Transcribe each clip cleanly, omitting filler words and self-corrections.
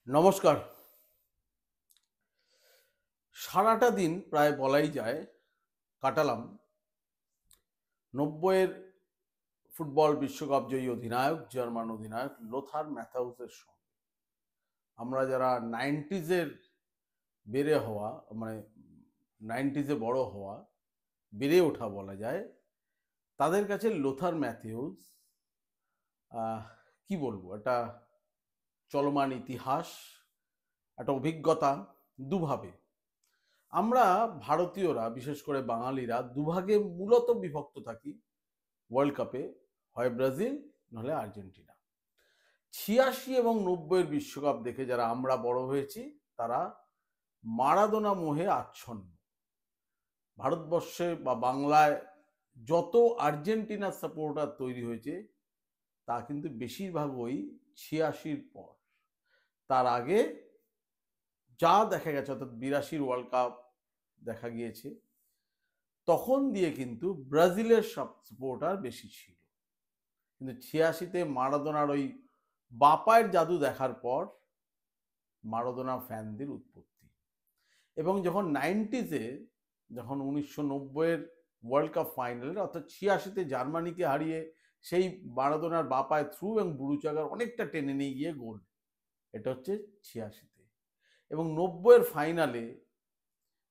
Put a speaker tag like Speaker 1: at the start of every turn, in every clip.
Speaker 1: নমস্কার। সারাটা দিন প্রায় বলাই যায় কাটালাম ৯০-এর ফুটবল বিশ্বকাপ জয়ী অধিনায়ক, জার্মান অধিনায়ক লোথার ম্যাথাউসের সঙ্গে। আমরা যারা 90s এর বেড়ে হওয়া মানে 90s এ বড় হওয়া, বেড়ে ওঠা বলা যায়, তাদের কাছে লোথার ম্যাথিউস আহ কি বলবো, একটা চলমান ইতিহাস, একটা অভিজ্ঞতা দুভাবে। আমরা ভারতীয়রা, বিশেষ করে বাঙালিরা দুভাগে মূলত বিভক্ত থাকি ওয়ার্ল্ড কাপে, হয় ব্রাজিল নাহলে আর্জেন্টিনা। ৮৬ এবং ৯০-এর বিশ্বকাপ দেখে যারা আমরা বড় হয়েছি তারা মারাদোনা মোহে আচ্ছন্ন। ভারতবর্ষে বা বাংলায় যত আর্জেন্টিনার সাপোর্টার তৈরি হয়েছে তা কিন্তু বেশিরভাগ ওই ৮৬-র পর। তার আগে যা দেখা গেছে, অর্থাৎ ৮২-র ওয়ার্ল্ড কাপ দেখা গিয়েছে, তখন দিয়ে কিন্তু ব্রাজিলের সব সাপোর্টার বেশি ছিল। কিন্তু ৮৬-তে মারাদোনার ওই বাপায়ের জাদু দেখার পর মারাদোনা ফ্যানদের উৎপত্তি। এবং যখন 90s-এ, যখন ১৯৯০-এর ওয়ার্ল্ড কাপ ফাইনালে, অর্থাৎ ৮৬-তে জার্মানিকে হারিয়ে সেই মারাদোনার বাপায় থ্রু এবং বুড়ুচাগার অনেকটা টেনে নিয়ে গিয়ে গোল, এটা হচ্ছে ৮৬-তে। এবং ৯০-এর ফাইনালে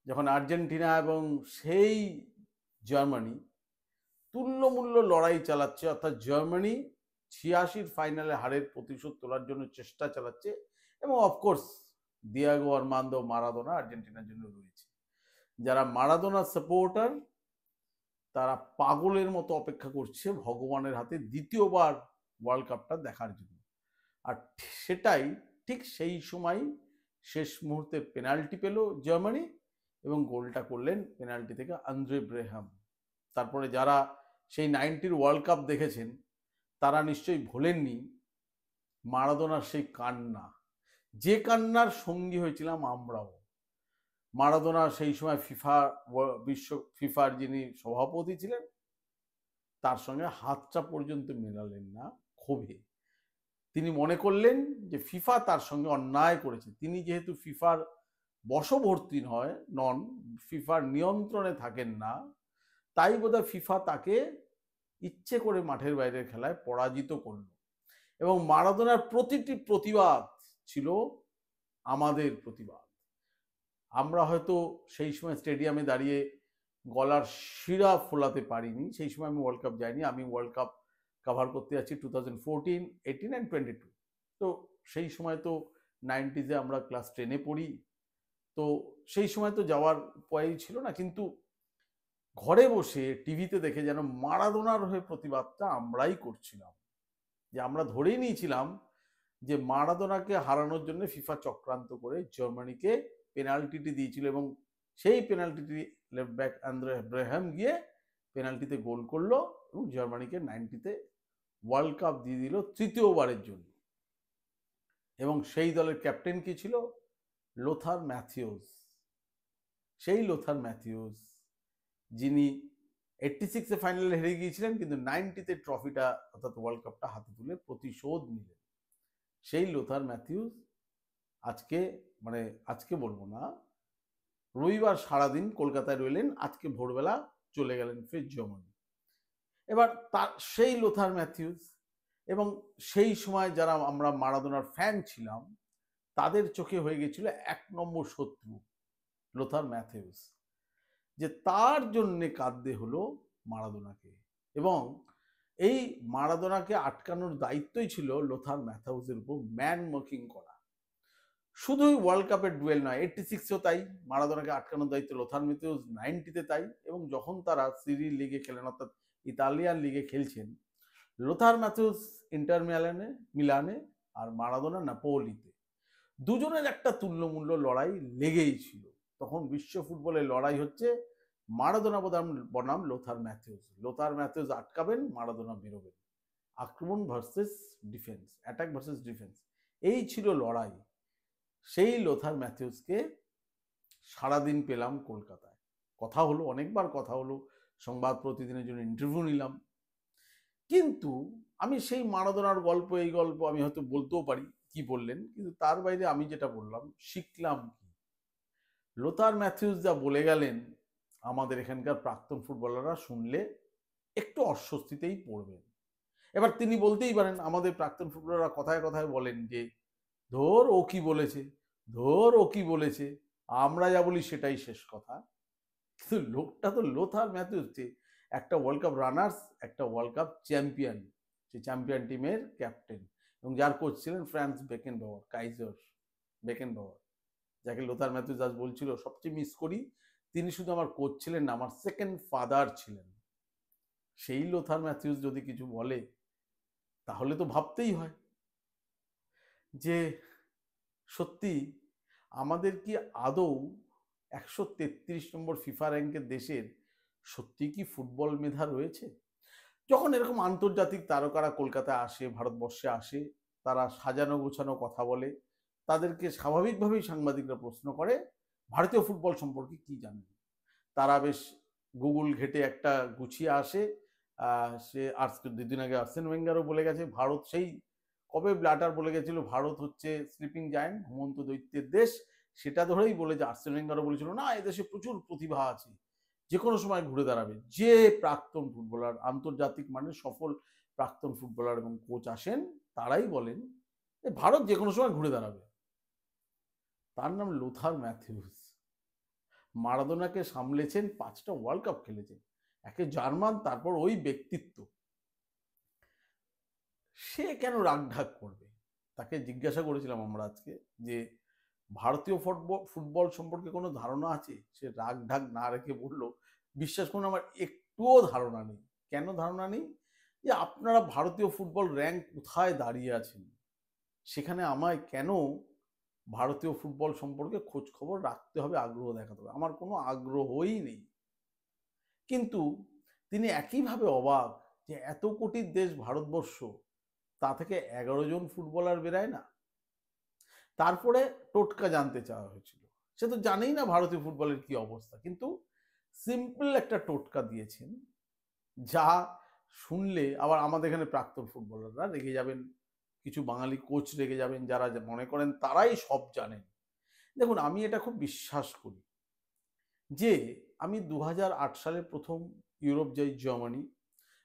Speaker 1: যখন আর্জেন্টিনা এবং সেই জার্মানি তুল্যমূল্য লড়াই চালাচ্ছে, অর্থাৎ জার্মানি ৮৬-র ফাইনালে হারের প্রতিশোধ তোলার জন্য চেষ্টা চালাচ্ছে, এবং অফকোর্স দিয়াগো আর্মান্দো মারাদোনা আর্জেন্টিনার জন্য রয়েছে। যারা মারাদোনার সাপোর্টার তারা পাগলের মতো অপেক্ষা করছে ভগবানের হাতে দ্বিতীয়বার ওয়ার্ল্ড কাপটা দেখার জন্য। আর সেটাই ঠিক সেই সময় শেষ মুহূর্তে পেনাল্টি পেল জার্মানি, এবং গোলটা করলেন পেনাল্টি থেকে আন্দ্রে ব্রেহাম। তারপরে যারা সেই 90-র ওয়ার্ল্ড কাপ দেখেছেন তারা নিশ্চয়ই ভোলেননি মারাদোনার সেই কান্না, যে কান্নার সঙ্গী হয়েছিলাম আমরাও। মারাদোনা সেই সময় ফিফার যিনি সভাপতি ছিলেন তার সঙ্গে হাতটা পর্যন্ত মেলালেন না ক্ষোভে। তিনি মনে করলেন যে ফিফা তার সঙ্গে অন্যায় করেছে। তিনি যেহেতু ফিফার বশবর্তী নন, ফিফার নিয়ন্ত্রণে থাকেন না, তাই বোধহয় ফিফা তাকে ইচ্ছে করে মাঠের বাইরের খেলায় পরাজিত করল। এবং মারাদোনার প্রতিটি প্রতিবাদ ছিল আমাদের প্রতিবাদ। আমরা হয়তো সেই সময় স্টেডিয়ামে দাঁড়িয়ে গলার শিরা ফোলাতে পারিনি, সেই সময় আমি ওয়ার্ল্ড কাপ যাইনি। আমি ওয়ার্ল্ড কাপ কাভার করতে যাচ্ছি 2014, 18 অ্যান্ড 22। তো সেই সময় তো 90s-এ আমরা ক্লাস 10-এ পড়ি, তো সেই সময় তো যাওয়ার উপায়ই ছিল না। কিন্তু ঘরে বসে টিভিতে দেখে যেন মারাদোনার হয়ে প্রতিবাদটা আমরাই করছিলাম, যে আমরা ধরেই নিয়েছিলাম যে মারাদোনাকে হারানোর জন্য ফিফা চক্রান্ত করে জার্মানিকে পেনাল্টিটি দিয়েছিল, এবং সেই পেনাল্টিটি লেফট ব্যাক আন্দ্রে ব্রেহাম গিয়ে পেনাল্টিতে গোল করলো এবং জার্মানিকে 90-তে ওয়ার্ল্ড কাপ দিয়ে দিল তৃতীয়বারের জন্য। এবং সেই দলের ক্যাপ্টেন কি ছিল? Lothar Matthaus. সেই লোথার ম্যাথিউস যিনি 86-এ ফাইনালে হেরে গিয়েছিলেন, কিন্তু 90-তে ট্রফিটা অর্থাৎ ওয়ার্ল্ড কাপটা হাতে তুলে প্রতিশোধ নিলেন। সেই লোথার ম্যাথিউস আজকে, মানে আজকে বলবো না, রবিবার সারাদিন কলকাতায় রইলেন, আজকে ভোরবেলা চলে গেলেন ফের জার্মানি। এবার তার সেই লোথার ম্যাথিউস, এবং সেই সময় যারা আমরা মারাদোনার ফ্যান ছিলাম তাদের চোখে হয়ে গেছিল ১ নম্বর শত্রু লোথার ম্যাথিউস, যে তার জন্যে কাঁদতে হলো মারাদোনাকে। এবং এই মারাদোনাকে আটকানোর দায়িত্বই ছিল লোথার ম্যাথিউসের উপর, ম্যান মার্কিং করা। শুধুই ওয়ার্ল্ড কাপের ডুয়েল নয়, 86-এও তাই, মারাদোনাকে আটকানোর দায়িত্ব লোথার ম্যাথিউস, 90-তে তাই। এবং যখন তারা সিরি লিগে খেলেন, অর্থাৎ ইতালিয়ান লিগে খেলছেন, লোথার ম্যাথিউস ইন্টার মিলানে আর মারাদোনা নাপোলিতে, দুজনের একটা তুল্যমূল্য লড়াই লেগেই ছিল। তখন বিশ্ব ফুটবলের লড়াই হচ্ছে মারাদোনা বনাম লোথার ম্যাথিউস। লোথার ম্যাথিউস আটকাবেন, মারাদোনা বেরোবেন। আক্রমণ versus defence, attack versus defence, এই ছিল লড়াই। সেই লোথার ম্যাথিউসকে সারাদিন পেলাম কলকাতায়, কথা হলো, অনেকবার কথা হলো, সংবাদ প্রতিদিনের জন্য ইন্টারভিউ নিলাম। কিন্তু আমি সেই মারাদোনার গল্প, এই গল্প আমি হয়তো বলতেও পারি, কি বললেন, কিন্তু তার বাইরে আমি যেটা বললাম শিখলাম কি, লোথার ম্যাথিউস যা বলে গেলেন আমাদের এখানকার প্রাক্তন ফুটবলাররা শুনলে একটু অস্বস্তিতেই পড়বেন। এবার তিনি বলতেই পারেন, আমাদের প্রাক্তন ফুটবলাররা কথায় কথায় বলেন যে ধর ও কি বলেছে, ধর ও কি বলেছে, আমরা যা বলি সেটাই শেষ কথা। কিন্তু লোকটা তো লোথার ম্যাথিউস, একটা ওয়ার্ল্ড কাপ রানার্স, একটা ওয়ার্ল্ড কাপ চ্যাম্পিয়ন, সেই চ্যাম্পিয়ন টিমের ক্যাপ্টেন, এবং যার কোচ ছিলেন ফ্রান্স বেকেনবাওয়ার, কাইজার বেকেনবাওয়ার, যাকে লোথার ম্যাথিউস আজ বলছিল সবচেয়ে মিস করি, তিনি শুধু আমার কোচ ছিলেন না, আমার সেকেন্ড ফাদার ছিলেন। সেই লোথার ম্যাথিউস যদি কিছু বলে তাহলে তো ভাবতেই হয় যে সত্যি আমাদের কি আদৌ 133 নম্বর ফিফা র্যাঙ্কের দেশের সত্যি কি ফুটবল মেধা রয়েছে? যখন এরকম আন্তর্জাতিক তারকারা কলকাতায় আসে, ভারতবর্ষে আসে, তারা সাজানো গোছানো কথা বলে, তাদেরকে স্বাভাবিকভাবেই সাংবাদিকরা প্রশ্ন করে ভারতীয় ফুটবল সম্পর্কে কি জানেন। তারা বেশ গুগল ঘেটে একটা গুছিয়ে আসে। সে দুদিন আগে আর্সেন ওয়েঙ্গারও বলে গেছে ভারত সেই কবে ব্ল্যাটার বলে গেছিল ভারত হচ্ছে স্লিপিং জায়ান্ট, ঘুমন্ত দৈত্যের দেশ, সেটা ধরেই বলে যে আর্সেন ওয়েঙ্গারও বলেছিল না এদেশে প্রচুর প্রতিভা আছে, যে কোনো সময় ঘুরে দাঁড়াবে। যে প্রাক্তন ফুটবলার, আন্তর্জাতিক মানের সফল প্রাক্তন ফুটবলার এবং কোচ আসেন, তারাই বলেন যে ভারত যে কোনো সময় ঘুরে দাঁড়াবে। তার নাম লোথার ম্যাথিউস। মারাদোনাকে সামলেছেন, 5টা ওয়ার্ল্ড কাপ খেলেছেন, একে জার্মান, তারপর ওই ব্যক্তিত্ব, সে কেন রাগঢাক করবে? তাকে জিজ্ঞাসা করেছিলাম আমরা আজকে যে ভারতীয় ফুটবল সম্পর্কে কোনো ধারণা আছে? সে রাগঢাক না রেখে বলল, বিশ্বাস করুন আমার একটুও ধারণা নেই। কেন ধারণা নেই? যে আপনারা ভারতীয় ফুটবল র্যাঙ্ক কোথায় দাঁড়িয়ে আছেন, সেখানে আমায় কেন ভারতীয় ফুটবল সম্পর্কে খোঁজ খবর রাখতে হবে, আগ্রহ দেখাতে হবে? আমার কোনো আগ্রহই নেই। কিন্তু তিনি একইভাবে অবাক যে এত কোটির দেশ ভারতবর্ষ, তা থেকে 11 জন ফুটবলার বেরায় না। তারপরে টোটকা জানতে চাওয়া হয়েছিল, সে তো জানেই না ভারতীয় ফুটবলের কি অবস্থা, কিন্তু সিম্পল একটা টোটকা দিয়েছেন, যা শুনলে আবার আমাদের এখানে প্রাক্তন ফুটবলাররা রেগে যাবেন, কিছু বাঙালি কোচ রেগে যাবেন, যারা মনে করেন তারাই সব জানেন। দেখুন, আমি এটা খুব বিশ্বাস করি যে আমি 2008 সালে প্রথম ইউরোপ যাই, জার্মানি।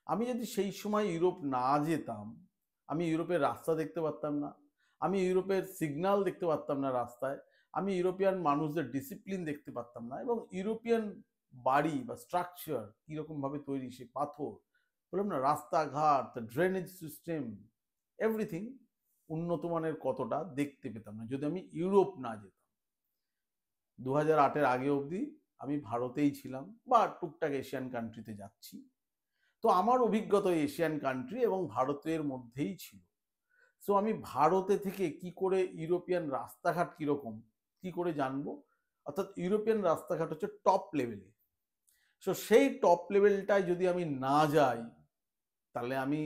Speaker 1: আমি যদি সেই সময় ইউরোপ না যেতাম, আমি ইউরোপের রাস্তা দেখতে পারতাম না, আমি ইউরোপের সিগন্যাল দেখতে পারতাম না রাস্তায়, আমি ইউরোপিয়ান মানুষদের ডিসিপ্লিন দেখতে পারতাম না, এবং ইউরোপিয়ান বাড়ি বা স্ট্রাকচার কীরকমভাবে তৈরি, সে পাথর, বললাম না, রাস্তাঘাট, ড্রেনেজ সিস্টেম, এভরিথিং উন্নত মানের কতটা দেখতে পেতাম না যদি আমি ইউরোপ না যেতাম। 2008-এর আগে অবধি আমি ভারতেই ছিলাম বা টুকটাক এশিয়ান কান্ট্রিতে যাচ্ছি, তো আমার অভিজ্ঞতা এশিয়ান কান্ট্রি এবং ভারতের মধ্যেই ছিল। সো আমি ভারতে থেকে কি করে ইউরোপিয়ান রাস্তাঘাট কীরকম কি করে জানবো? অর্থাৎ ইউরোপিয়ান রাস্তাঘাট হচ্ছে টপ লেভেলে। সো সেই টপ লেভেলটায় যদি আমি না যাই, তাহলে আমি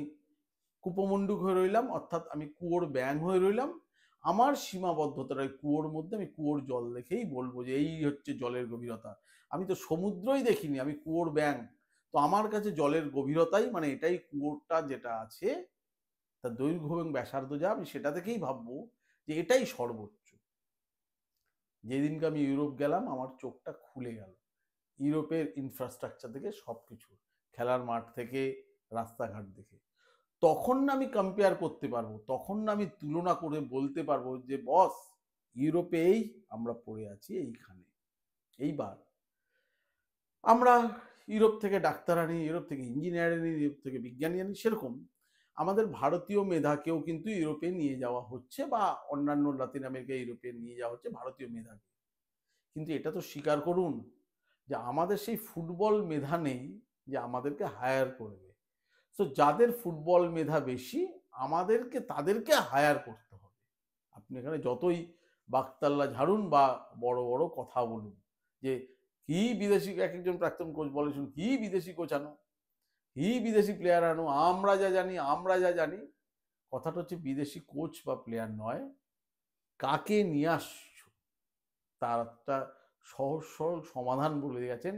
Speaker 1: কুপমণ্ডুক হয়ে রইলাম, অর্থাৎ আমি কুয়োর ব্যাঙ হয়ে রইলাম। আমার সীমাবদ্ধতার কুয়োর মধ্যে আমি কুয়োর জল দেখেই বলবো যে এই হচ্ছে জলের গভীরতা। আমি তো সমুদ্রই দেখিনি, আমি কুয়োর ব্যাঙ। তো আমার কাছে জলের গভীরতাই মানে এটাই, কুয়োরটা যেটা আছে তার দৈর্ঘ্য এবং ব্যাসার্ধ যা, আমি সেটা থেকেই ভাববো যে এটাই সর্বোচ্চ। যেদিনকে আমি ইউরোপ গেলাম আমার চোখটা খুলে গেল, ইউরোপের ইনফ্রাস্ট্রাকচার থেকে সবকিছু, খেলার মাঠ থেকে রাস্তাঘাট দেখে। তখন না আমি কম্পেয়ার করতে পারবো, তখন না আমি তুলনা করে বলতে পারবো যে বস ইউরোপেই আমরা পড়ে আছি এইখানে। এইবার আমরা ইউরোপ থেকে ডাক্তার আনি, ইউরোপ থেকে ইঞ্জিনিয়ার আনি, ইউরোপ থেকে বিজ্ঞানী আনি, সেরকম আমাদের ভারতীয় মেধাকেও কিন্তু ইউরোপে নিয়ে যাওয়া হচ্ছে, বা অন্যান্য লাতিন আমেরিকা ইউরোপে নিয়ে যাওয়া হচ্ছে ভারতীয় মেধাকে। কিন্তু এটা তো স্বীকার করুন যে আমাদের সেই ফুটবল মেধা নেই যে আমাদেরকে হায়ার করবে। তো যাদের ফুটবল মেধা বেশি, আমাদেরকে তাদেরকে হায়ার করতে হবে। আপনি এখানে যতই বাকতাল্লা ঝাড়ুন বা বড় বড় কথা বলুন যে কি বিদেশি, এক একজন প্রাক্তন কোচ বলেছেন কি বিদেশি কোচ আনো, কি বিদেশি প্লেয়ার আনো, আমরা যা জানি, আমরা যা জানি। কথাটা হচ্ছে বিদেশি কোচ বা প্লেয়ার নয়, কাকে নিয়ে আসছো তার একটা সহজ সরল সমাধান বলে গেছেন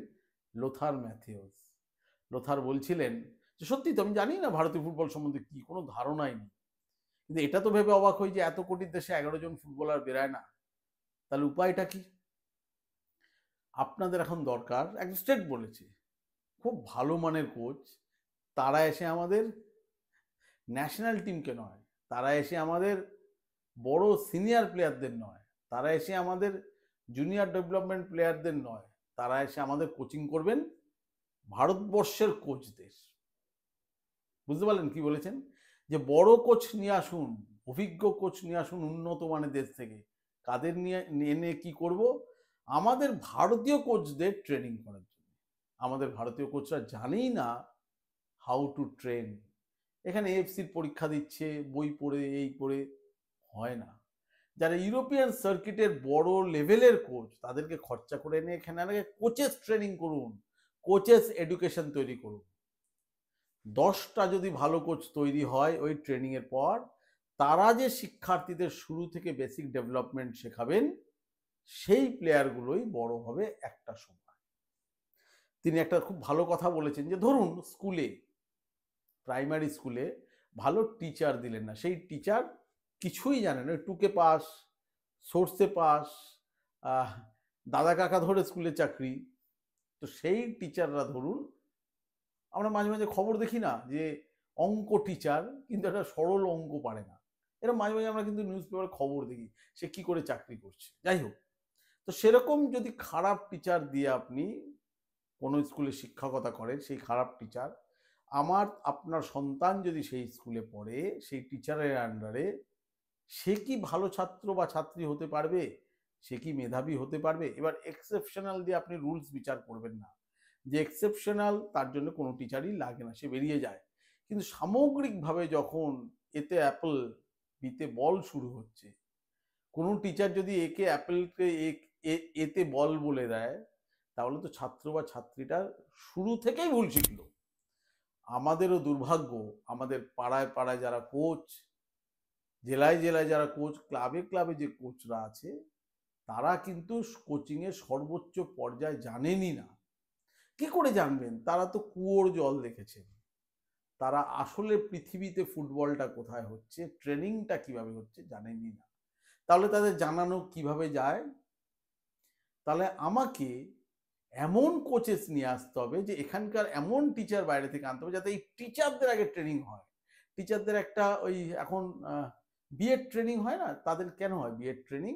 Speaker 1: লোথার ম্যাথিউস। লোথার বলছিলেন যে সত্যি তো আমি জানি না ভারতীয় ফুটবল সম্বন্ধে কি, কোনো ধারণাই নেই, কিন্তু এটা তো ভেবে অবাক হই যে এত কোটির দেশে 11 জন ফুটবলার বেরায় না, তাহলে উপায়টা কি? আপনাদের এখন দরকার, একজন স্টেট বলেছে, খুব ভালো মানের কোচ, তারা এসে আমাদের ন্যাশনাল টিমকে নয়, তারা এসে আমাদের বড় সিনিয়র প্লেয়ারদের নয়, তারা এসে আমাদের জুনিয়র ডেভেলপমেন্ট প্লেয়ারদের নয়, তারা এসে আমাদের কোচিং করবেন ভারতবর্ষের কোচদের। বুঝতে পারলেন কি বলেছেন? যে বড় কোচ নিয়ে আসুন, অভিজ্ঞ কোচ নিয়ে আসুন উন্নত মানের দেশ থেকে। কাদের নিয়ে এনে কি করব? আমাদের ভারতীয় কোচদের ট্রেনিং করার জন্য। আমাদের ভারতীয় কোচরা জানেই না হাউ টু ট্রেন। এখানে এএফসির পরীক্ষা দিচ্ছে, বই পড়ে এই পড়ে হয় না। যারা ইউরোপিয়ান সার্কিটের বড় লেভেলের কোচ, তাদেরকে খরচা করে এনে এখানে আগে কোচেস ট্রেনিং করুন, কোচেস এডুকেশন তৈরি করুন। 10টা যদি ভালো কোচ তৈরি হয় ওই ট্রেনিং এর পর, তারা যে শিক্ষার্থীদের শুরু থেকে বেসিক ডেভেলপমেন্ট শেখাবেন, সেই প্লেয়ারগুলোই বড় হবে একটা সময়। তিনি একটা খুব ভালো কথা বলেছেন যে ধরুন স্কুলে, প্রাইমারি স্কুলে ভালো টিচার দিলেন না, সেই টিচার কিছুই জানে না, টুকে পাস, সোর্সে পাস, দাদা কাকা ধরে স্কুলে চাকরি। তো সেই টিচাররা ধরুন, আমরা মাঝে মাঝে খবর দেখি না যে অঙ্ক টিচার কিন্তু একটা সরল অঙ্ক পারে না, এরকম মাঝে মাঝে আমরা কিন্তু নিউজ পেপারে খবর দেখি, সে কি করে চাকরি করছে। যাই হোক, তো সেরকম যদি খারাপ টিচার দিয়ে আপনি কোনো স্কুলে শিক্ষকতা করেন, সেই খারাপ টিচার, আপনার সন্তান যদি সেই স্কুলে পড়ে, সেই টিচারের আন্ডারে, সে কি ভালো ছাত্র বা ছাত্রী হতে পারবে? সে কি মেধাবী হতে পারবে? এবার এক্সেপশনাল দিয়ে আপনি রুলস বিচার করবেন না, যে এক্সেপশনাল তার জন্য কোনো টিচারই লাগে না, সে বেরিয়ে যায়। কিন্তু সামগ্রিকভাবে যখন এতে অ্যাপল বিতে বল শুরু হচ্ছে, কোনো টিচার যদি একে অ্যাপেলকে এতে বল বলে দেয়, তাহলে তো ছাত্র বা ছাত্রীটা শুরু থেকেই ভুল শিখলো। আমাদেরও দুর্ভাগ্য, আমাদের পাড়ায় পাড়ায় যারা কোচ, জেলায় জেলায় যারা কোচ, ক্লাবে ক্লাবে যে কোচরা আছে, তারা কিন্তু কোচিংয়ের সর্বোচ্চ পর্যায়ে জানেনই না। কি করে জানবেন? তারা তো কুয়োর জল দেখেছেন, তারা আসলে পৃথিবীতে ফুটবলটা কোথায় হচ্ছে, ট্রেনিংটা কিভাবে হচ্ছে জানেনই না। তাহলে তাদের জানানো কিভাবে যায়? তাহলে আমাকে এমন কোচেস নিয়ে আসতে হবে, যে এখানকার এমন টিচার বাইরে থেকে আনতে হবে যাতে এই টিচারদের আগে ট্রেনিং হয়। টিচারদের একটা ওই এখন বিএড ট্রেনিং হয় না, তাদের কেন হয় বিএড ট্রেনিং?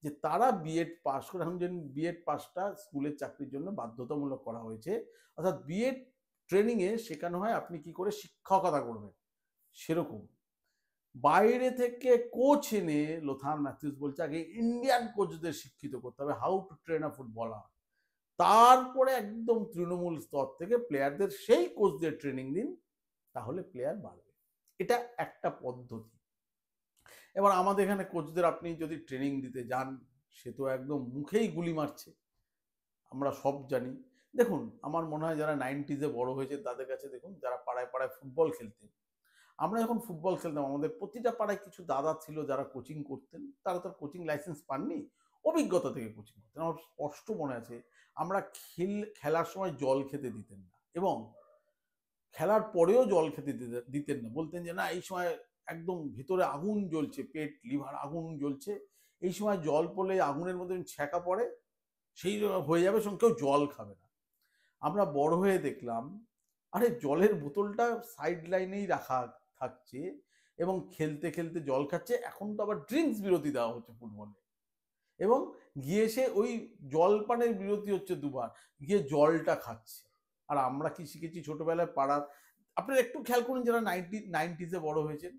Speaker 1: যে তারা বিএড পাস করে, এখন যেন বিএড পাসটা স্কুলের চাকরির জন্য বাধ্যতামূলক করা হয়েছে, অর্থাৎ বিএড ট্রেনিংয়ে শেখানো হয় আপনি কি করে শিক্ষকতা করবেন। সেরকম বাইরে থেকে কোচ এনে, লোথার ম্যাথিউস বলছে আগে ইন্ডিয়ান কোচদের শিক্ষিত করতে হবে how to train a footballer, তারপরে একদম তৃণমূল স্তর থেকে প্লেয়ারদের সেই কোচদের ট্রেনিং দিন, তাহলে প্লেয়ার বাড়বে। এটা একটা পদ্ধতি। এবার আমাদের এখানে কোচদের আপনি যদি ট্রেনিং দিতে যান, সে তো একদম মুখেই গুলি মারছে, আমরা সব জানি। দেখুন, আমার মনে হয় যারা 90s বড় হয়েছে তাদের কাছে দেখুন, যারা পাড়ায় পাড়ায় ফুটবল খেলতেন, আমরা যখন ফুটবল খেলতাম আমাদের প্রতিটা পাড়ায় কিছু দাদা ছিল যারা কোচিং করতেন, তারা তো কোচিং লাইসেন্স পাননি, অভিজ্ঞতা থেকে কোচিং করতেন। আমার স্পষ্ট মনে আছে, আমরা খেলার সময় জল খেতে দিতেন না, এবং খেলার পরেও জল খেতে দিতেন না, বলতেন যে না এই সময় একদম ভিতরে আগুন জ্বলছে, পেট লিভার আগুন জ্বলছে, এই সময় জল পড়লে আগুনের মধ্যে ছ্যাঁকা পড়ে, সেই হয়ে যাবে, সঙ্গে কেউ জল খাবে না। আমরা বড় হয়ে দেখলাম, আরে জলের বোতলটা সাইড লাইনেই রাখা থাকছে, এবং খেলতে খেলতে জল খাচ্ছে। এখন তো আবার ড্রিঙ্কস বিরতি দেওয়া হচ্ছে ফুটবলে, এবং গিয়ে সে ওই জলপানের বিরতি হচ্ছে দুবার, গিয়ে জলটা খাচ্ছে। আর আমরা কি শিখেছি ছোটবেলায় পাড়ার, আপনারা একটু খেয়াল করুন যারা 90s বড় হয়েছেন,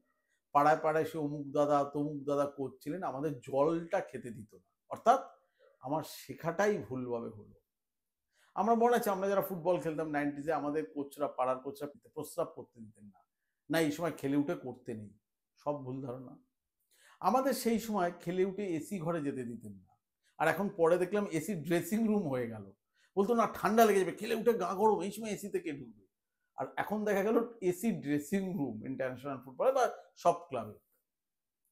Speaker 1: পাড়ায় পাড়ায় সে অমুক দাদা তমুক দাদা করছিলেন, আমাদের জলটা খেতে দিত না। অর্থাৎ আমার শেখাটাই ভুলভাবে হলো। আমরা মনে আছে, আমরা যারা ফুটবল খেলতাম 90s, আমাদের কোচরা, পাড়ার কোচরা প্রস্রাব করতে দিতেন না, না এই সময় খেলে উঠে করতে নেই, সব ভুল ধারণা। আমাদের সেই সময় খেলে উঠে এসি ঘরে যেতে দিতেন না, আর এখন পরে দেখলাম এসি ড্রেসিং রুম হয়ে গেল, বলতো না ঠান্ডা লেগে যাবে, খেলে উঠে গা গরম, এই সময় এসিতে কে ঢুকবে। আর এখন দেখা গেল এসি ড্রেসিং রুম ইন্টারন্যাশনাল ফুটবলে বা সব ক্লাবে,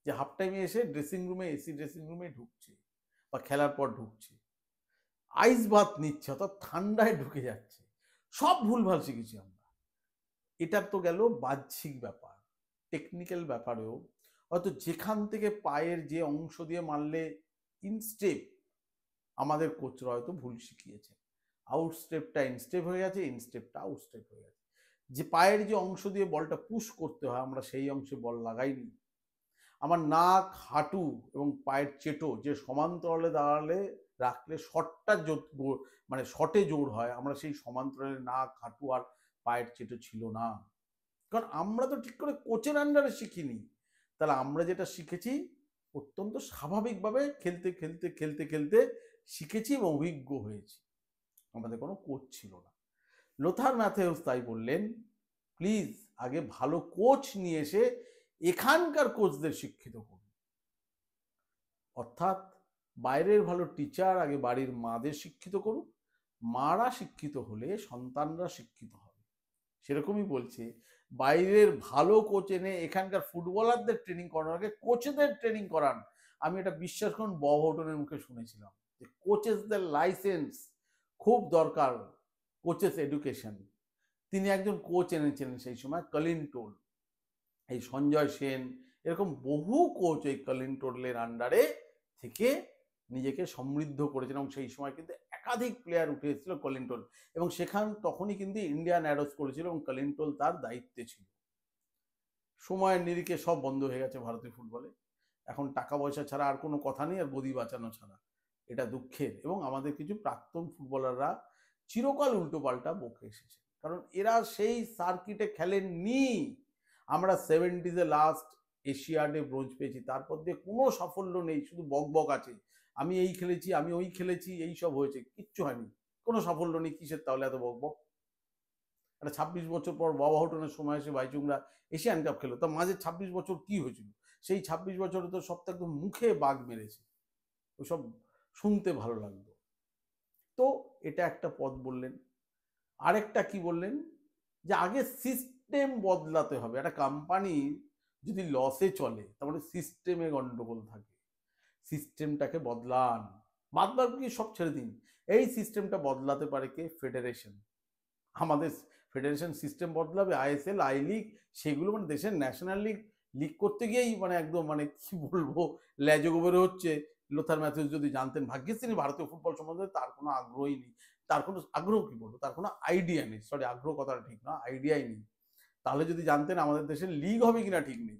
Speaker 1: যে হাফ টাইমে এসে ড্রেসিং রুমে, এসি ড্রেসিং রুমে ঢুকছে, বা খেলার পর ঢুকছে, আইস বাথ নিচ্ছে, অর্থাৎ ঠান্ডায় ঢুকে যাচ্ছে। সব ভুলভাল শিখেছি আমরা। এটা তো গেল বাহ্যিক ব্যাপার। টেকনিক্যাল ব্যাপারেও হয়তো যেখান থেকে পায়ের যে অংশ দিয়ে মারলে ইনস্টেপ, আমাদের কোচরা হয়তো ভুল শিখিয়েছে, আউটস্টেপটা ইনস্টেপ হয়ে গেছে, ইনস্টেপটা আউটস্টেপ হয়ে গেছে। যে পায়ের যে অংশ দিয়ে বলটা পুশ করতে হয় আমরা সেই অংশে বল লাগাইনি। আমার নাক, হাঁটু এবং পায়ের চেটো যে সমান্তরালে দাঁড়ালে রাখলে শটটা মানে শটে জোর হয়, আমরা সেই সমান্তরালে নাক, হাঁটু আর পায়ের চেটো ছিল না। কারণ আমরা তো ঠিক করে কোচের আন্ডারে শিখিনি। তাহলে আমরা যেটা শিখেছি অত্যন্ত স্বাভাবিকভাবে খেলতে খেলতে খেলতে খেলতে শিখেছি এবং অভিজ্ঞ হয়েছি। আমাদের কোনো কোচ ছিল না। লোথার ম্যাথিউস তাই বললেন, প্লিজ আগে ভালো কোচ নিয়ে এসে এখানকার কোচদের শিক্ষিত করুন। অর্থাৎ বাইরের ভালো টিচার আগে বাড়ির মাদের শিক্ষিত করুন, মারা শিক্ষিত হলে সন্তানরা শিক্ষিত হবে। সেরকমই বলছে, বাইরের ভালো কোচ এনে এখানকার ফুটবলারদের ট্রেনিং করানোর আগে কোচদের ট্রেনিং করান। আমি এটা বিশ্বাস করুন বব হটনের মুখে শুনেছিলাম যে কোচেসদের লাইসেন্স খুব দরকার, কোচেস এডুকেশন। তিনি একজন কোচ এনেছিলেন সেই সময়, কলিন টোল, এই সঞ্জয় সেন, এরকম বহু কোচ এই কলিন টোলের আন্ডারে থেকে নিজেকে সমৃদ্ধ করেছেন এবং সেই সময় কিন্তু একাধিক প্লেয়ার উঠে এসেছিল কলিন টোল, এবং তখনই কিন্তু ইন্ডিয়ান অ্যারোস করেছিল এবং কলিন টোল তার দায়িত্বে ছিল। সময়ের নিরিখে সব বন্ধ হয়ে গেছে ভারতীয় ফুটবলে। এখন টাকা পয়সা ছাড়া আর কোনো কথা নেই, আর গদি বাঁচানো ছাড়া। এটা দুঃখের। এবং আমাদের কিছু প্রাক্তন ফুটবলাররা চিরকাল উল্টোপাল্টা বকে এসেছে, কারণ এরা সেই সার্কিটে খেলেননি। আমরা 70s লাস্ট এশিয়াডে ব্রোঞ্জ পেয়েছি, তারপর দিয়ে কোনো সাফল্য নেই, শুধু বক বক আছে। আমি এই খেলেছি, আমি ওই খেলেছি, এই সব হয়েছে, কিচ্ছু হয়নি, কোনো সাফল্য নেই। কিসের তাহলে এত বক বক? একটা 26 বছর পর বাবা হটনের সময় এসে বাইচুংরা এশিয়ান কাপ খেলো, তার মাঝে 26 বছর কি হয়েছিল? সেই 26 বছরে তো সব তো একদম মুখে বাঘ মেরেছে, ওসব শুনতে ভালো লাগতো। তো এটা একটা পথ বললেন। আরেকটা কি বললেন, যে আগে সিস্টেম বদলাতে হবে। একটা কোম্পানি যদি লসে চলে তাহলে সিস্টেমে গন্ডগোল থাকে, সিস্টেমটাকে বদলান। বাদ বাকি সব ছেড়ে দিন, এই সিস্টেমটা বদলাতে পারে কে? ফেডারেশন। আমাদের ফেডারেশন সিস্টেম বদলাবে, আইএসএল, আই লিগ, সেগুলো মানে দেশের ন্যাশনাল লিগ লিগ করতে গিয়েই মানে একদম মানে কি বলবো ল্যাজগোবরে হচ্ছে। লোথার ম্যাথিউস যদি জানতেন, ভাগ্যিস তিনি ভারতীয় ফুটবল সম্বন্ধে তার কোনো আগ্রহই নেই, তার কোনো আগ্রহ কি বলবো, তার কোনো আইডিয়া নেই, সরি আগ্রহ কথাটা ঠিক না, আইডিয়াই নেই। তাহলে যদি জানতেন আমাদের দেশের লিগ হবে কিনা ঠিক নেই,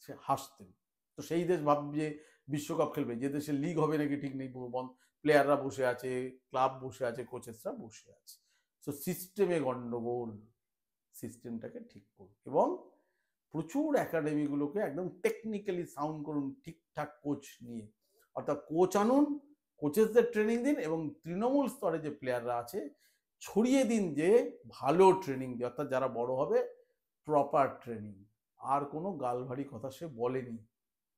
Speaker 1: সে হাসতেন। তো সেই দেশ ভাবছে বিশ্বকাপ খেলবে, যে দেশের লিগ হবে নাকি ঠিক নেই, প্লেয়াররা বসে আছে, ক্লাব বসে আছে, কোচেসরা বসে আছে। তো সিস্টেমে গন্ডগোল, সিস্টেমটাকে ঠিক করুন এবং প্রচুর একাডেমিগুলোকে একদম টেকনিক্যালি সাউন্ড করুন, ঠিকঠাক কোচ নিয়ে। অর্থাৎ কোচ আনুন, কোচেসদের ট্রেনিং দিন এবং তৃণমূল স্তরে যে প্লেয়াররা আছে ছড়িয়ে দিন যে ভালো ট্রেনিং দিয়ে, অর্থাৎ যারা বড় হবে প্রপার ট্রেনিং। আর কোনো গালভারি কথা সে বলেনি।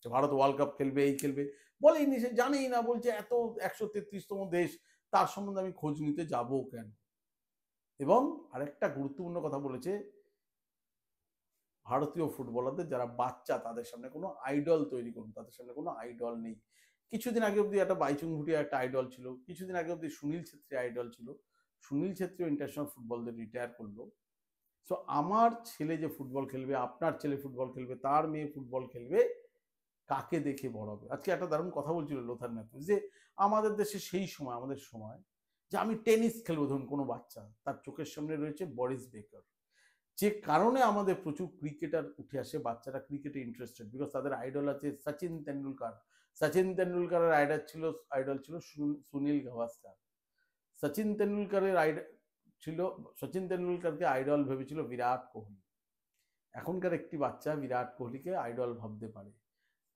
Speaker 1: ভারত ওয়ার্ল্ড কাপ খেলবে, এই খেলবে, বলেইনি, সে জানেই না, বলছে এত 133তম দেশ, তার সম্বন্ধে আমি খোঁজ নিতে যাবো কেন? এবং আরেকটা গুরুত্বপূর্ণ কথা বলেছে, ভারতীয় ফুটবলারদের যারা বাচ্চা তাদের সামনে কোনো আইডল তৈরি করুন, তাদের সামনে কোনো আইডল নেই। কিছুদিন আগে অব্দি একটা বাইচুং ভুটিয়া একটা আইডল ছিল, কিছুদিন আগে অব্দি সুনীল ছেত্রী আইডল ছিল। সুনীল ছেত্রী ইন্টারন্যাশনাল ফুটবলদের রিটায়ার করলো। সো আমার ছেলে যে ফুটবল খেলবে, আপনার ছেলে ফুটবল খেলবে, তার মেয়ে ফুটবল খেলবে, কাকে দেখে বড় হবে? আজকে একটা দারুণ কথা বলছিল লোথার ম্যাথিউস, যে আমাদের দেশে সেই সময়, আমাদের সময়, যে আমি টেনিস খেলবো, ধরুন কোনো বাচ্চা, তার চোখের সামনে রয়েছে বরিস বেকার। যে কারণে আমাদের প্রচুর ক্রিকেটার উঠে আসে, বাচ্চারা ক্রিকেটে ইন্টারেস্টেড, বিকজ তাদের আইডল আছে সচিন তেন্ডুলকার। সচিন তেন্ডুলকারের আইডল ছিল সুনীল গাভাস্কার। সচিন তেন্ডুলকারের আইডল ছিল, সচিন তেন্ডুলকারকে আইডল ভেবেছিল বিরাট কোহলি। এখনকার একটি বাচ্চা বিরাট কোহলিকে আইডল ভাবতে পারে।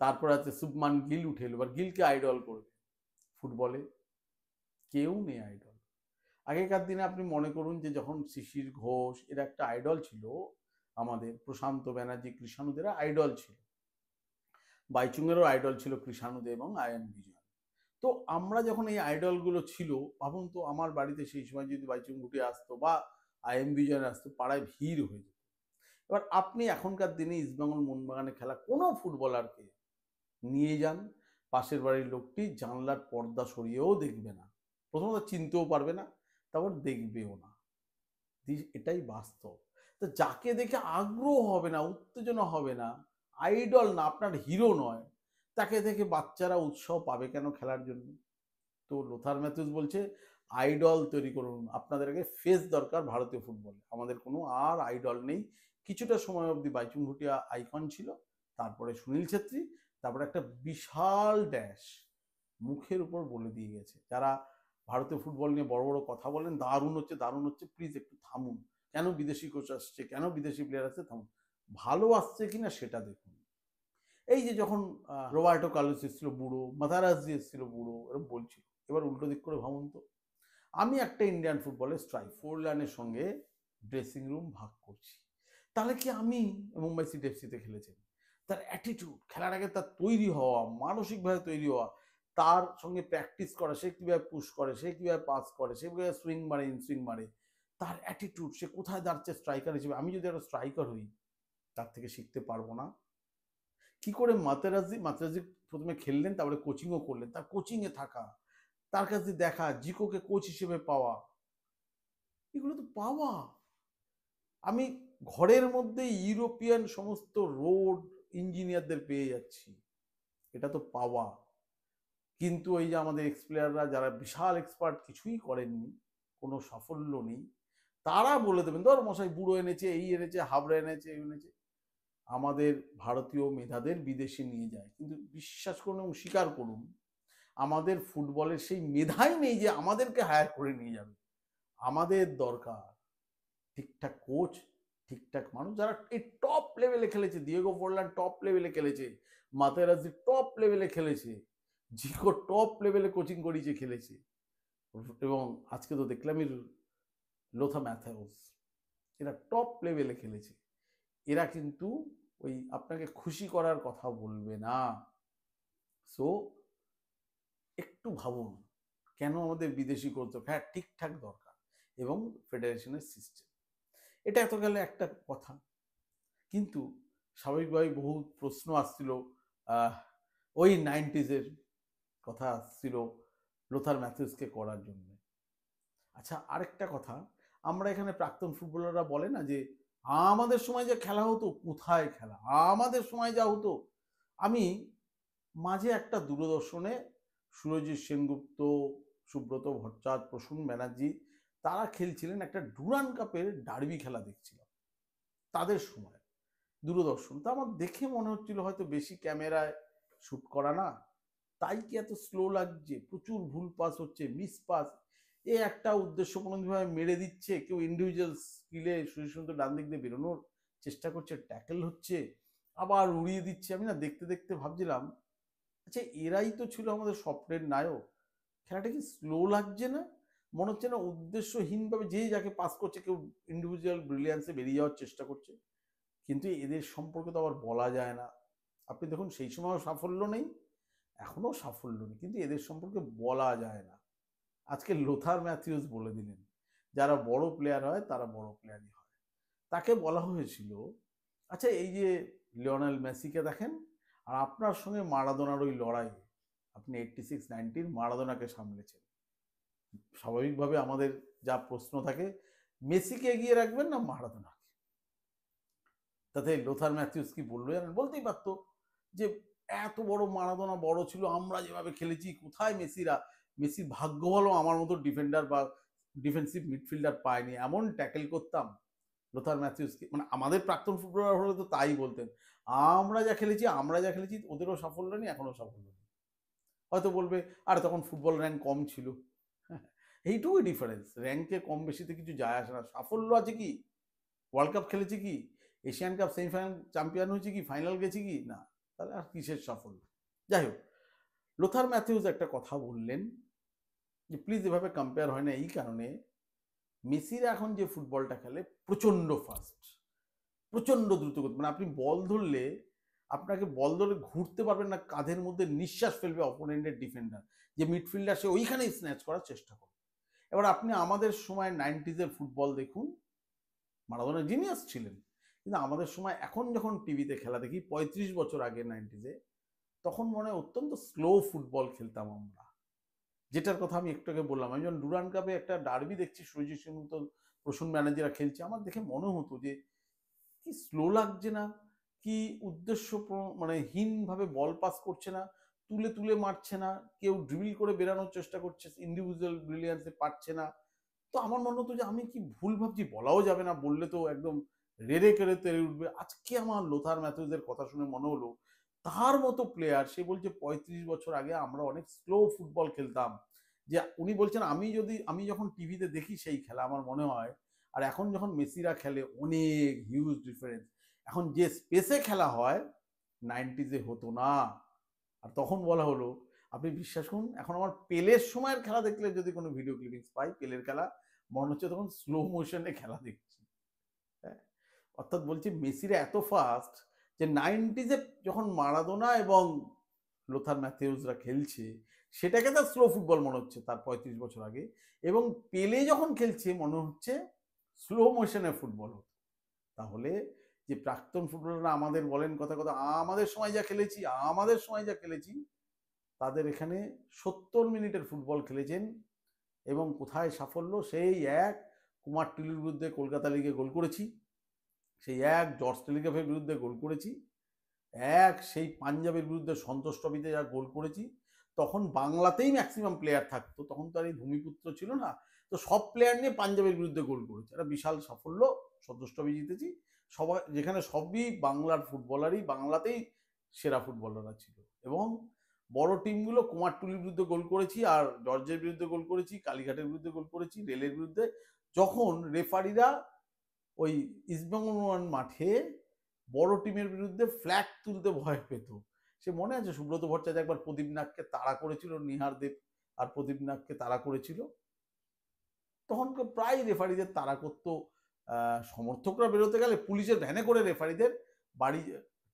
Speaker 1: তারপর আছে শুভমান গিল উঠে এলো, এবার গিলকে আইডল করবে। ফুটবলে কেউ নেই আইডল। আগেকার দিনে আপনি মনে করুন যে যখন শিশির ঘোষ এরা একটা আইডল ছিল, আমাদের প্রশান্ত ব্যানার্জি, কৃষাণুদেরা আইডল ছিল, বাইচুংয়েরও আইডল ছিল কৃষাণুদে এবং আয়ান বিজয়। তো আমরা যখন এই আইডলগুলো ছিল, ভাবুন তো আমার বাড়িতে সেই সময় যদি বাইচুং ঘুটে আসতো বা আয়ান বিজয় আসতো, পাড়ায় ভিড় হয়ে যেত। এবার আপনি এখনকার দিনে ইস্টবেঙ্গল মোহনবাগানে খেলা কোনো ফুটবলারকে নিয়ে যান, পাশের বাড়ির লোকটি জানলার পর্দা সরিয়েও দেখবে না, প্রথমত চিনতেও পারবে না, তারপর দেখবেও না। এটাই বাস্তব। তো যাকে দেখে আগ্রহ হবে না, উত্তেজনা হবে না, আইডল না, আপনার হিরো নয়, তাকে দেখে বাচ্চারা উৎসাহ পাবে কেন খেলার জন্য? তো লোথার ম্যাথিউস বলছে আইডল তৈরি করুন, আপনাদের আগে ফেস দরকার ভারতীয় ফুটবলে, আমাদের কোনো আর আইডল নেই। কিছুটা সময় অবধি বাইচুং ভুটিয়া আইকন ছিল, তারপরে সুনীল ছেত্রী, তারপরে একটা বিশাল ড্যাশ মুখের উপর বলে দিয়ে গেছে। যারা ভারতীয় ফুটবল নিয়ে বড় বড় কথা বলেন দারুণ হচ্ছে দারুণ হচ্ছে, প্লিজ একটু থামুন। কেন বিদেশি কোচ আসছে, কেন বিদেশি প্লেয়ার আসছে, থামুন। ভালো আসছে কিনা সেটা দেখুন। এই যে যখন রোবার্টো কার্লোস এসেছিল বুড়ো, মাতারাজি এসেছিল বুড়ো, এরকম বলছিল। এবার উল্টো দিক করে ভাবুন তো, আমি একটা ইন্ডিয়ান ফুটবলের স্ট্রাইক ফোরলানের সঙ্গে ড্রেসিং রুম ভাগ করছি, তাহলে কি আমি মুম্বাই সিটি এফসিতে খেলেছেন, তার অ্যাটিটিউড, খেলার আগে তার তৈরি হওয়া, মানসিকভাবে তৈরি হওয়া, তার সঙ্গে প্র্যাকটিস করা, সে কীভাবে পুশ করে, সে কীভাবে পাস করে, সে কীভাবে সুইং মারে, ইনসুইং মারে, তার অ্যাটিটিউড, সে কোথায় দাঁড়াচ্ছে স্ট্রাইকার হিসেবে। আমি যদি একটা স্ট্রাইকার হই, তার থেকে শিখতে পারবো না? কি করে মাতেরাজ্জি প্রথমে খেললেন, তারপরে কোচিংও করলেন, তার কোচিংয়ে থাকা, তার কাছে দেখা, জিকোকে কোচ হিসেবে পাওয়া, এগুলো তো পাওয়া। আমি ঘরের মধ্যে ইউরোপিয়ান সমস্ত রোড ইঞ্জিনিয়ারদের পেয়ে যাচ্ছি, এটা তো পাওয়া। কিন্তু এই যে আমাদের এক্স প্লেয়াররা যারা বিশাল এক্সপার্ট, কিছুই করেননি, কোনো সাফল্য নেই, তারা বলে দেবেন ধর মশাই বুড়ো এনেছে, এই এনেছে, হাবড়া এনেছে, এই এনেছে। আমাদের ভারতীয় মেধাদের বিদেশে নিয়ে যায়, কিন্তু বিশ্বাস করুন এবং স্বীকার করুন, আমাদের ফুটবলের সেই মেধাই নেই যে আমাদেরকে হায়ার করে নিয়ে যাবে। আমাদের দরকার ঠিকঠাক কোচ, ঠিকঠাক মানুষ, যারা এই টপ লেভেলে খেলেছে। দিয়েগো ফরলান টপ লেভেলে খেলেছে, মাতেরাজ্জি টপ লেভেলে খেলেছে, জিকো টপ লেভেলে কোচিং করিয়েছে, খেলেছে। এবং আজকে তো দেখলাম লোথা ম্যাথিউস, এরা টপ লেভেলে খেলেছে। এরা কিন্তু ওই আপনাকে খুশি করার কথা বলবে না। সো একটু ভাবুন, কেন আমাদের বিদেশি কোচ দরকার? হ্যাঁ, ঠিকঠাক দরকার, এবং ফেডারেশনের সিস্টেম, এটা এত গেলে একটা কথা। কিন্তু স্বাভাবিকভাবে বহু প্রশ্ন আসছিল, ওই 90s কথা আসছিল লোথার ম্যাথিউসকে করার জন্য। আচ্ছা, আরেকটা কথা, আমরা এখানে প্রাক্তন ফুটবলাররা বলে না যে আমাদের সময় যে খেলা হতো, কোথায় খেলা, আমাদের সময় যা হতো। আমি মাঝে একটা দূরদর্শনে সুরজিৎ সেনগুপ্ত, সুব্রত ভট্টাচার্য, প্রসূন ব্যানার্জি, তারা খেলছিলেন একটা ডুরান কাপের ডার্বি খেলা দেখছিলাম তাদের সময়, দূরদর্শন। তা আমার দেখে মনে হচ্ছিল হয়তো বেশি ক্যামেরায় শ্যুট করা না, তাই কি এত স্লো লাগছে, প্রচুর ভুল পাস হচ্ছে, মিস পাস, এ একটা উদ্দেশ্যপ্রণোদিতভাবে মেরে দিচ্ছে, কেউ ইন্ডিভিজুয়াল স্কিলে সুশীল সুন্দর ডান দিক দিয়ে বেরোনোর চেষ্টা করছে, ট্যাকেল হচ্ছে, আবার উড়িয়ে দিচ্ছে। আমি না দেখতে দেখতে ভাবছিলাম, আচ্ছা এরাই তো ছিল আমাদের স্বপ্নের নায়ক, খেলাটা কি স্লো লাগছে না? মনে হচ্ছে না উদ্দেশ্যহীনভাবে যে যাকে পাস করছে, কেউ ইন্ডিভিজুয়াল ব্রিলিয়ান্সে বেরিয়ে যাওয়ার চেষ্টা করছে। কিন্তু এদের সম্পর্কে তো আবার বলা যায় না। আপনি দেখুন সেই সময়ও সাফল্য নেই, এখনো সাফল্য নেই, কিন্তু এদের সম্পর্কে বলা যায় না। আজকে লোথার ম্যাথিউস বলে দিলেন, যারা বড় প্লেয়ার হয় তারা বড় প্লেয়ারই হয়। তাকে বলা হয়েছিল, আচ্ছা এই যে লিওনেল মেসিকে দেখেন, আর আপনার সঙ্গে মারাদোনার ওই লড়াই, আপনি 86-90 মারাদোনাকে সামলেছেন, স্বাভাবিকভাবে আমাদের যা প্রশ্ন থাকে, মেসিকে এগিয়ে রাখবেন না মারাদোনাকে? তাতে লোথার ম্যাথিউস কি বললো জানেন? বলতেই পারতো যে এত বড় মারাদোনা বড় ছিল, আমরা যেভাবে খেলেছি, কোথায় মেসিরা, মেসির ভাগ্য ভালো আমার মতো ডিফেন্ডার বা ডিফেন্সিভ মিডফিল্ডার পায়নি, এমন ট্যাকেল করতাম লোথার ম্যাথিউসকে। মানে আমাদের প্রাক্তন ফুটবলার হলে তো তাই বলতেন, আমরা যা খেলেছি ওদেরও সাফল্য নেই, এখনো সাফল্য নেই। হয়তো বলবে আরে তখন ফুটবল র্যাঙ্ক কম ছিল, এইটুকুই ডিফারেন্স, র্যাঙ্কে কম বেশিতে কিছু যায় আসে না। সাফল্য আছে কি? ওয়ার্ল্ড কাপ খেলেছে কি, এশিয়ান কাপ সেমিফাইনাল চ্যাম্পিয়ন হয়েছে কি, ফাইনাল গেছে কি না, তাহলে আর কিসের সাফল্য? যাই হোক, লোথার ম্যাথিউস একটা কথা বললেন যে প্লিজ এভাবে কম্পেয়ার হয় না, এই কারণে মেসিরা এখন যে ফুটবলটা খেলে প্রচন্ড ফাস্ট, প্রচন্ড দ্রুতগতি, মানে আপনি বল ধরলে আপনাকে বল ধরে ঘুরতে পারবেন না, কাঁধের মধ্যে নিঃশ্বাস ফেলবে অপোনেন্টের ডিফেন্ডার, যে মিডফিল্ডার সে ওইখানেই স্ন্যাচ করার চেষ্টা করে। এবার আপনি আমাদের সময় 90s ফুটবল দেখুন, মারাদোনা জিনিয়াস ছিলেন, কিন্তু আমাদের সময় এখন যখন টিভিতে খেলা দেখি 35 বছর আগে 90s, তখন মনে হয় অত্যন্ত স্লো ফুটবল খেলতাম আমরা, যেটার কথা আমি একটু আগে বললাম। আমি যখন ডুরান্ড কাপে একটা ডার্বি দেখছি, সুরজিৎ সেনগুপ্ত, প্রসূন ব্যানার্জিরা খেলছে, আমার দেখে মনে হতো যে কি স্লো লাগছে না, কি উদ্দেশ্য মানে হীনভাবে বল পাস করছে না, তুলে তুলে মারছে না, কেউ ড্রিবল করে বেরানোর চেষ্টা করছে, ইন্ডিভিজুয়াল ব্রিলিয়ান্সে পারছে না। তো আমার মনে হতো যে আমি কি ভুল ভাবছি, বলাও যাবে না, বললে তো একদম রেড়ে কেড়ে তেড়ে উঠবে। আজকে আমার লোথার ম্যাথিউসের কথা শুনে মনে হলো তার মতো প্লেয়ার, সে বলছে 35 বছর আগে আমরা অনেক স্লো ফুটবল খেলতাম, যে উনি বলছেন আমি যখন টিভিতে দেখি সেই খেলা আমার মনে হয়, আর এখন যখন মেসিরা খেলে অনেক হিউজ ডিফারেন্স। এখন যে স্পেসে খেলা হয় 90s হতো না। আর তখন বলা হলো, আপনি বিশ্বাস করুন, এখন আমার পেলের সময়ের খেলা দেখলে যদি কোনো ভিডিও ক্লিপিংস পাই পেলের খেলা, মনে হচ্ছে তখন স্লো মোশনে খেলা দেখছি। হ্যাঁ, অর্থাৎ বলছি মেসিরা এত ফাস্ট যে 90s যখন মারাদোনা এবং লোথার ম্যাথিউসরা খেলছে সেটাকে তার স্লো ফুটবল মনে হচ্ছে তার 35 বছর আগে, এবং পেলে যখন খেলছে মনে হচ্ছে স্লো মোশনে ফুটবল হতো। তাহলে যে প্রাক্তন ফুটবলাররা আমাদের বলেন কথা কথা আমাদের সময় যা খেলেছি, আমাদের সময় যা খেলেছি, তাদের এখানে 70 মিনিটের ফুটবল খেলেছেন এবং কোথায় সাফল্য, সেই এক কুমারটুলির বিরুদ্ধে কলকাতা লিগে গোল করেছি, সেই এক জর্জ টেলিগ্রাফের বিরুদ্ধে গোল করেছি, এক সেই পাঞ্জাবের বিরুদ্ধে সন্তোষ ট্রফিতে যা গোল করেছি। তখন বাংলাতেই ম্যাক্সিমাম প্লেয়ার থাকতো, তখন তো আর এই ভূমিপুত্র ছিল না, তো সব প্লেয়ার নিয়ে পাঞ্জাবের বিরুদ্ধে গোল করেছে, একটা বিশাল সাফল্য। সন্তোষ ট্রফি জিতেছি, সবাই যেখানে সবই বাংলার ফুটবলারই, বাংলাতেই সেরা ফুটবলাররা ছিল। এবং বড় টিমগুলো কুমারটুলির বিরুদ্ধে গোল করেছি, আর জর্জের বিরুদ্ধে গোল করেছি, কালীঘাটের বিরুদ্ধে গোল করেছি, রেলের বিরুদ্ধে। যখন রেফারিরা ওই ইস্টবেঙ্গল মাঠে বড় টিমের বিরুদ্ধে ফ্ল্যাগ তুলতে ভয় পেত, সে মনে আছে সুব্রত ভট্টাচার্য একবার প্রদীপ নাগকে তাড়া করেছিল, নিহার দেব আর প্রদীপ নাগকে তাড়া করেছিল, তখন প্রায় রেফারিদের তাড়া করতো। সমর্থকরা বেরোতে গেলে পুলিশের ভ্যানে করে রেফারিদের বাড়ি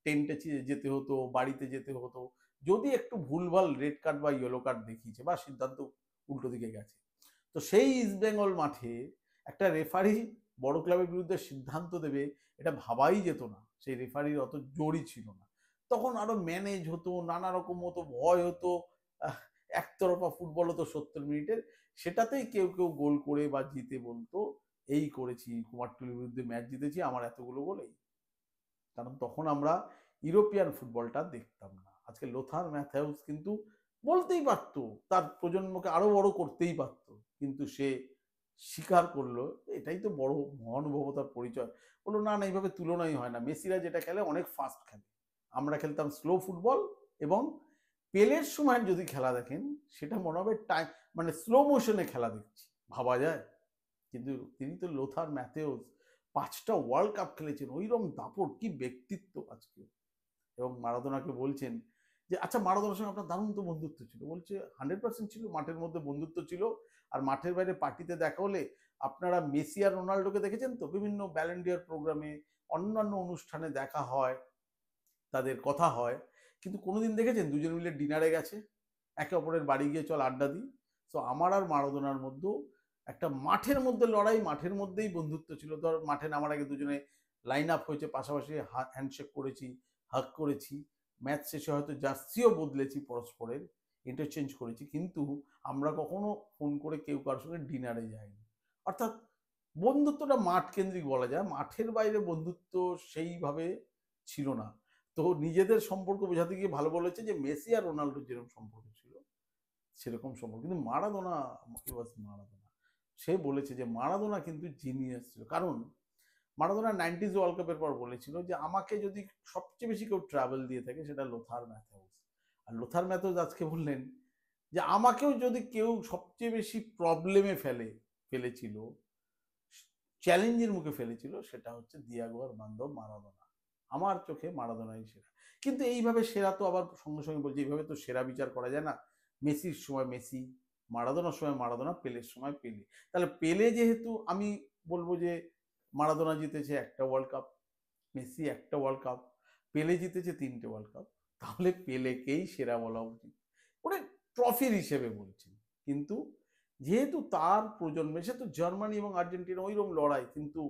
Speaker 1: টেন্টে যেতে হতো, বাড়িতে যেতে হতো, যদি একটু ভুলভাল রেড কার্ড বা ইয়েলো কার্ড দেখিয়েছে বা সিদ্ধান্ত উল্টো দিকে গেছে। তো সেই ইস্টবেঙ্গল মাঠে একটা রেফারি বড় ক্লাবের বিরুদ্ধে সিদ্ধান্ত দেবে, এটা ভাবাই যেত না, সেই রেফারির অত জোরই ছিল না। তখন আরো ম্যানেজ হতো, নানা রকম হতো, ভয় হতো, একতরফা ফুটবল হতো 70 মিনিটের, সেটাতেই কেউ কেউ গোল করে বা জিতে বলতো এই করেছি, কুমারটুলির বিরুদ্ধে ম্যাচ জিতেছি, আমার এতগুলো গোল। এই কারণ তখন আমরা ইউরোপিয়ান ফুটবলটা দেখতাম না। আজকে লোথার ম্যাথিউস কিন্তু বলতেই পারতো, তার প্রজন্মকে আরো বড় করতেই পারতো, কিন্তু সে স্বীকার করলো, এটাই তো বড় মহানুভবতার পরিচয়। বললো না না, এইভাবে তুলনাই হয় না, মেসিরা যেটা খেলে অনেক ফাস্ট খেলে, আমরা খেলতাম স্লো ফুটবল। এবং পেলের সময় যদি খেলা দেখেন সেটা মনে হবে টাইম, মানে স্লো মোশনে খেলা দেখছি, ভাবা যায়। কিন্তু তিনি তো লোথার ম্যাথিউস 5টা ওয়ার্ল্ড কাপ খেলেছেন, ওইরকম দাপট, কি ব্যক্তিত্ব আজকে। এবং মারাদোনাকে বলছেন যে আচ্ছা মারাদোনার সঙ্গে আপনার দারুণ তো বন্ধুত্ব ছিল, বলছে 100% ছিল, মাঠের মধ্যে বন্ধুত্ব ছিল, আর মাঠের বাইরে পার্টিতে দেখা হলে, আপনারা মেসি আর রোনাল্ডোকে দেখেছেন তো বিভিন্ন ব্যালেন্ডিয়ার প্রোগ্রামে, অন্যান্য অনুষ্ঠানে দেখা হয়, তাদের কথা হয়, কিন্তু কোনোদিন দেখেছেন দুজন মিলে ডিনারে গেছে, একে অপরের বাড়ি গিয়ে চল আড্ডা দিই? তো আমার আর মারাদোনার মধ্যেও একটা মাঠের মধ্যে লড়াই, মাঠের মধ্যেই বন্ধুত্ব ছিল। ধর মাঠে নামার আগে দুজনে লাইন আপ হয়েছে, পাশাপাশি হ্যান্ডশেক করেছি, হাগ করেছি, ম্যাচ শেষে হয়তো জার্সিও বদলেছি পরস্পরের, ইন্টারচেঞ্জ করেছি, কিন্তু আমরা কখনো ফোন করে কেউ কারোর সঙ্গে ডিনারে যাইনি। অর্থাৎ বন্ধুত্বটা মাঠ কেন্দ্রিক বলা যায়, মাঠের বাইরে বন্ধুত্ব সেইভাবে ছিল না। তো নিজেদের সম্পর্ক বোঝাতে গিয়ে ভালো বলেছে যে মেসি আর রোনাল্ডোর যেরকম সম্পর্ক ছিল সেরকম সম্পর্ক, কিন্তু মারাদোনা, মারাদোনা সে বলেছে যে মারাদোনা কিন্তু জিনিয়াস ছিল। কারণ মারাদোনা 90s ওয়ার্ল্ড কাপের পর বলেছিল যে আমাকে যদি সবচেয়ে বেশি কেউ ট্রাভেল দিয়ে থাকে সেটা লোথার ম্যাথিউস। আর লোথার ম্যাথিউস আজকে বললেন যে আমাকেও যদি কেউ সবচেয়ে বেশি প্রবলেমে ফেলেছিল, চ্যালেঞ্জের মুখে ফেলেছিল, সেটা হচ্ছে দিয়াগো আর্মান্দো মারাদোনা। আমার চোখে মারাদোনাই সেরা। কিন্তু এইভাবে সেরা তো আবার সঙ্গে সঙ্গে বলছে এইভাবে তো সেরা বিচার করা যায় না, মেসির সময় মেসি, মারাদোনার সময় মারাদোনা, পেলের সময় পেলে। তাহলে পেলে যেহেতু আমি বলবো যে মারাদোনা জিতেছে একটা ওয়ার্ল্ড কাপ, মেসি একটা ওয়ার্ল্ড কাপ, পেলে জিতেছে 3টে ওয়ার্ল্ড কাপ, তাহলে পেলেকেই সেরা বলা উচিত, ওটা ট্রফির হিসেবে বলছেন। কিন্তু যেহেতু তার প্রজন্মে, সে তো জার্মানি এবং আর্জেন্টিনা ওইরকম লড়াই, কিন্তু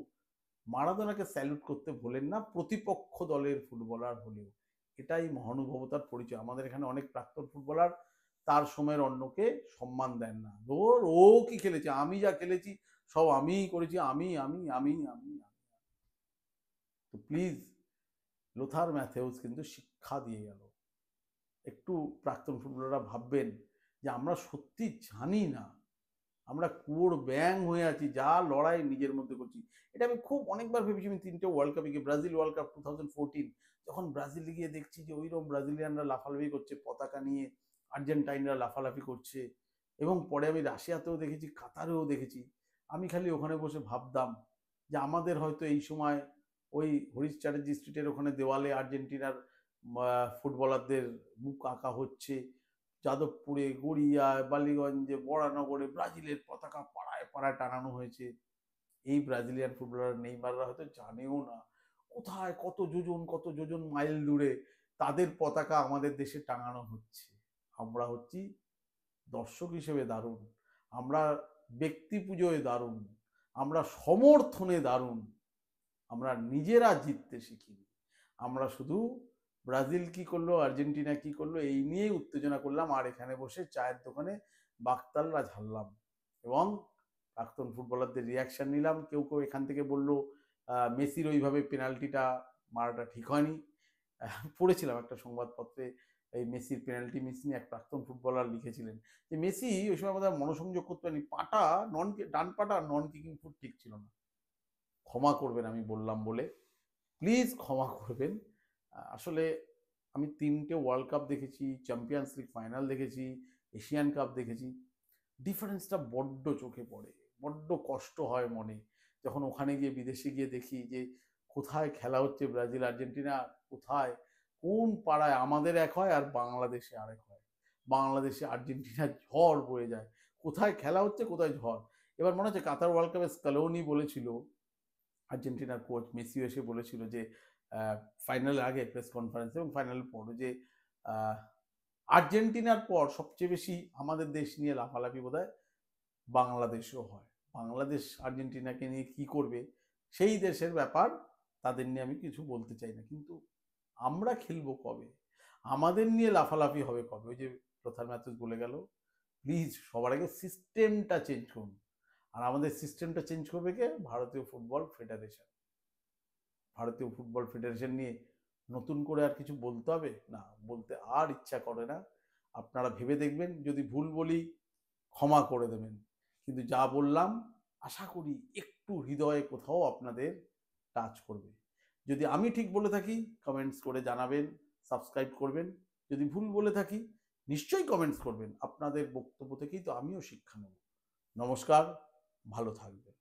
Speaker 1: মারাদোনাকে স্যালুট করতে ভোলেন না প্রতিপক্ষ দলের ফুটবলার হলেও, এটাই মহানুভবতার পরিচয়। আমাদের এখানে অনেক প্রাক্তন ফুটবলার তার সময়ের অন্যকে সম্মান দেন না, ধর ও কি খেলেছে, আমি যা খেলেছি সব আমিই করেছি, আমি। তো প্লিজ লোথার ম্যাথেউস কিন্তু শিক্ষা দিয়ে গেল। একটু প্রাক্তন ফুটবলাররা ভাববেন যে আমরা সত্যি জানি না, আমরা কুয়োর ব্যাং হয়ে আছি, যা লড়াই নিজের মধ্যে করছি। এটা আমি খুব অনেকবার ভেবেছি। আমি 3টে ওয়ার্ল্ড কাপে গিয়ে, ব্রাজিল ওয়ার্ল্ড কাপ 2014, যখন ব্রাজিলে গিয়ে দেখছি যে ওইরকম ব্রাজিলিয়ানরা লাফালাফি করছে পতাকা নিয়ে, আর্জেন্টাইনরা লাফালাফি করছে, এবং পরে আমি রাশিয়াতেও দেখেছি, কাতারেও দেখেছি। আমি খালি ওখানে বসে ভাবতাম যে আমাদের হয়তো এই সময় ওই হরিশ চ্যাটার্জি স্ট্রিটের ওখানে দেওয়ালে আর্জেন্টিনার ফুটবলারদের মুখ আঁকা হচ্ছে, যাদবপুরে, গড়িয়ায়, বালিগঞ্জে, বরানগরে ব্রাজিলের পতাকা পাড়ায় পাড়ায় টানানো হয়েছে। এই ব্রাজিলিয়ান ফুটবলার নেইমাররা হয়তো জানেও না কোথায় কত যোজন মাইল দূরে তাদের পতাকা আমাদের দেশে টাঙানো হচ্ছে। আমরা হচ্ছি দর্শক হিসেবে দারুণ, আমরা ব্যক্তি পুজোয় দারুণ, আমরা সমর্থনে দারুণ, আমরা নিজেরা জিততে শিখিনি। আমরা শুধু ব্রাজিল কি করলো, আর্জেন্টিনা কি করলো, এই নিয়েই উত্তেজনা করলাম, আর এখানে বসে চায়ের দোকানে বাকতাল্লা ঝাড়লাম এবং প্রাক্তন ফুটবলারদের রিয়াকশন নিলাম। কেউ কেউ এখান থেকে বললো মেসির ওইভাবে পেনাল্টিটা মারাটা ঠিক হয়নি। পড়েছিলাম একটা সংবাদপত্রে, এই মেসির পেনাল্টি মিস নিয়ে এক প্রাক্তন ফুটবলার লিখেছিলেন যে মেসি ওই সময় আমাদের মনোসংযোগ করতে পারেনি, পাটা নন, ডান পাটা নন কিকিং ফুট ঠিক ছিল না। ক্ষমা করবেন আমি বললাম বলে, প্লিজ ক্ষমা করবেন। আসলে আমি 3টে ওয়ার্ল্ড কাপ দেখেছি, চ্যাম্পিয়ন্স লিগ ফাইনাল দেখেছি, এশিয়ান কাপ দেখেছি। ডিফারেন্সটা বড্ড চোখে পড়ে, বড্ড কষ্ট হয় মনে যখন ওখানে গিয়ে, বিদেশে গিয়ে দেখি যে কোথায় খেলা হচ্ছে ব্রাজিল আর্জেন্টিনা, কোথায় কোন পাড়ায় আমাদের এক হয় আর বাংলাদেশে আরেক হয়, বাংলাদেশে আর্জেন্টিনার ঝড় বয়ে যায়, কোথায় খেলা হচ্ছে কোথায় ঝড়। এবার মনে হচ্ছে কাতার ওয়ার্ল্ড কাপে স্কালোনি বলেছিল, আর্জেন্টিনার কোচ মেসিও এসে বলেছিল যে ফাইনালের আগে প্রেস কনফারেন্সে এবং ফাইনালের পর যে আর্জেন্টিনার পর সবচেয়ে বেশি আমাদের দেশ নিয়ে লাফালাফি বোধহয় বাংলাদেশেও হয়। বাংলাদেশ আর্জেন্টিনাকে নিয়ে কি করবে সেই দেশের ব্যাপার, তাদের নিয়ে আমি কিছু বলতে চাই না, কিন্তু আমরা খেলবো কবে, আমাদের নিয়ে লাফালাফি হবে কবে? ওই যে লোথার ম্যাথুস বলে গেল, প্লিজ সবার আগে সিস্টেমটা চেঞ্জ করুন। আর আমাদের সিস্টেমটা চেঞ্জ করবে কে? ভারতীয় ফুটবল ফেডারেশন। ভারতীয় ফুটবল ফেডারেশন নিয়ে নতুন করে আর কিছু বলতে হবে না, বলতে আর ইচ্ছা করে না। আপনারা ভেবে দেখবেন, যদি ভুল বলি ক্ষমা করে দেবেন, কিন্তু যা বললাম আশা করি একটু হৃদয়ে কোথাও আপনাদের টাচ করবে। যদি আমি ঠিক বলে থাকি কমেন্টস করে জানাবেন, সাবস্ক্রাইব করবেন। যদি ভুল বলে থাকি নিশ্চয়ই কমেন্টস করবেন, আপনাদের বক্তব্য থেকেই তো আমিও শিক্ষা নেব। নমস্কার, ভালো থাকবেন।